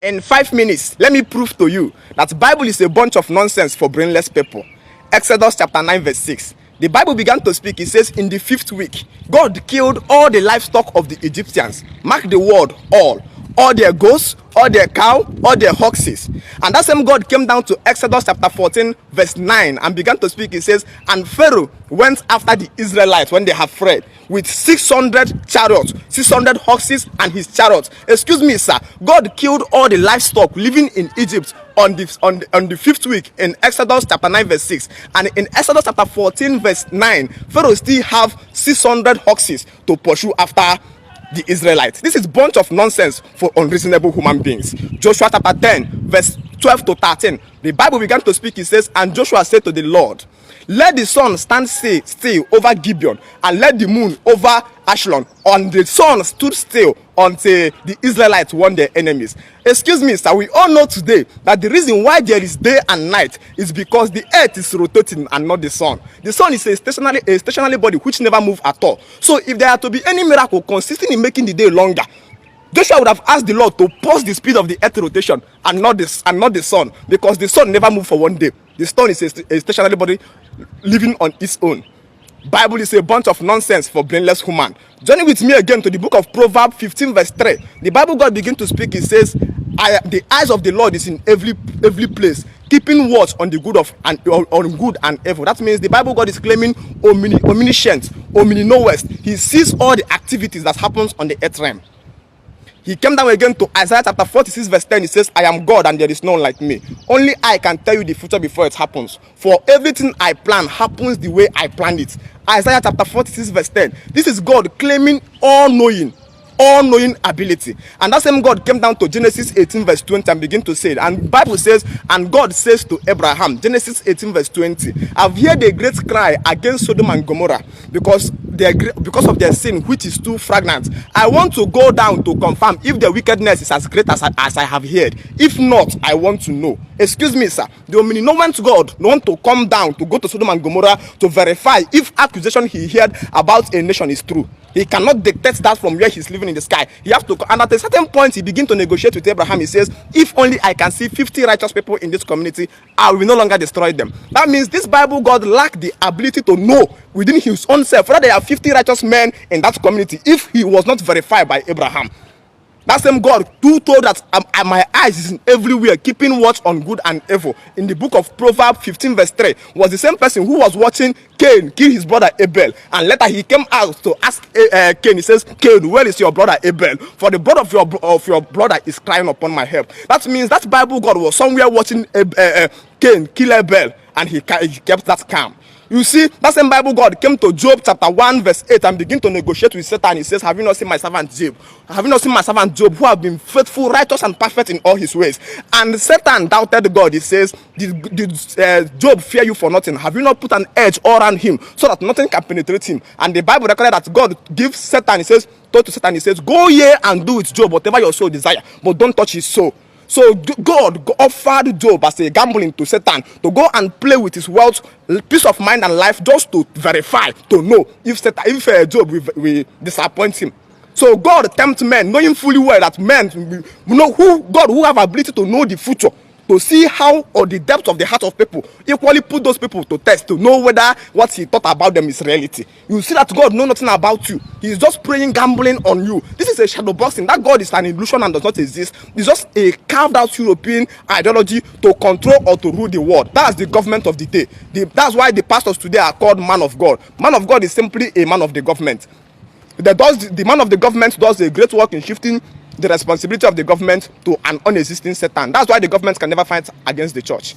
In 5 minutes, let me prove to you that the Bible is a bunch of nonsense for brainless people. Exodus chapter 9 verse 6. The Bible began to speak. It says, in the 5th week, God killed all the livestock of the Egyptians. Mark the word, all their goats, all their cow, all their oxes. And that same God came down to Exodus chapter 14 verse 9 and began to speak. It says, and Pharaoh went after the Israelites when they have fled with 600 chariots, 600 horses and his chariots. Excuse me, sir. God killed all the livestock living in Egypt on the 5th week in Exodus chapter 9 verse 6. And in Exodus chapter 14 verse 9, Pharaoh still have 600 horses to pursue after the Israelites. This is bunch of nonsense for unreasonable human beings. Joshua chapter 10 verse 12 to 13. The Bible began to speak. It says, and Joshua said to the Lord, let the sun stand still over Gibeon, and let the moon over Ashlon. And the sun stood still until the Israelites won their enemies. Excuse me, sir. We all know today that the reason why there is day and night is because the earth is rotating and not the sun. The sun is a stationary body which never moves at all. So if there are to be any miracle consisting in making the day longer, Joshua would have asked the Lord to pause the speed of the earth rotation and not the sun, because the sun never moves for one day. The sun is a stationary body living on its own. Bible is a bunch of nonsense for brainless human. Journey with me again to the book of Proverbs 15 verse 3. The Bible God begins to speak. It says, the eyes of the Lord is in every place, keeping watch on the good on good and evil. That means the Bible God is claiming omniscient, omni-knowest. He sees all the activities that happens on the earth realm. He came down again to Isaiah chapter 46 verse 10. It says, I am God and there is none like me. Only I can tell you the future before it happens. For everything I plan happens the way I planned it. Isaiah chapter 46 verse 10. This is God claiming all-knowing ability. And that same God came down to Genesis 18 verse 20 and begin to say it. And Bible says, and God says to Abraham, Genesis 18 verse 20, I've heard a great cry against Sodom and Gomorrah because of their sin, which is too fragrant. I want to go down to confirm if their wickedness is as great as I have heard. If not, I want to know. Excuse me, sir. The omnipotent God want to come down to go to Sodom and Gomorrah to verify if accusation he heard about a nation is true. He cannot dictate that from where he's living in the sky. He has to, and at a certain point, he begins to negotiate with Abraham. He says, if only I can see 50 righteous people in this community, I will no longer destroy them. That means this Bible God lacked the ability to know within his own self whether there are 50 righteous men in that community if he was not verified by Abraham. That same God who told that my eyes is in everywhere, keeping watch on good and evil, in the book of Proverbs 15 verse 3, was the same person who was watching Cain kill his brother Abel. And later he came out to ask Cain. He says, Cain, where is your brother Abel? For the blood of your brother is crying upon my head. That means that Bible God was somewhere watching Cain kill Abel, and he kept that calm. You see, that same Bible God came to Job chapter 1 verse 8 and began to negotiate with Satan. He says, have you not seen my servant Job? Have you not seen my servant Job, who have been faithful, righteous, and perfect in all his ways? And Satan doubted God. He says, did Job fear you for nothing? Have you not put an edge all around him so that nothing can penetrate him? And the Bible recorded that God gives Satan, he says, told to Satan, he says, go ye and do with Job whatever your soul desire, but don't touch his soul. So God offered Job as a gambling to Satan to go and play with his wealth, peace of mind and life, just to verify, to know if Job will disappoint him. So God tempts men, knowing fully well that men, who have ability to know the future, to see how or the depth of the heart of people, equally put those people to test to know whether what he thought about them is reality. You see that God knows nothing about you. He is just praying, gambling on you. This is a shadow boxing. That God is an illusion and does not exist. It's just a carved out European ideology to control or to rule the world. That's the government of the day. That's why the pastors today are called man of God. Man of God is simply a man of the government. The man of the government does a great work in shifting the responsibility of the government to an unexisting Satan. That's why the government can never fight against the church.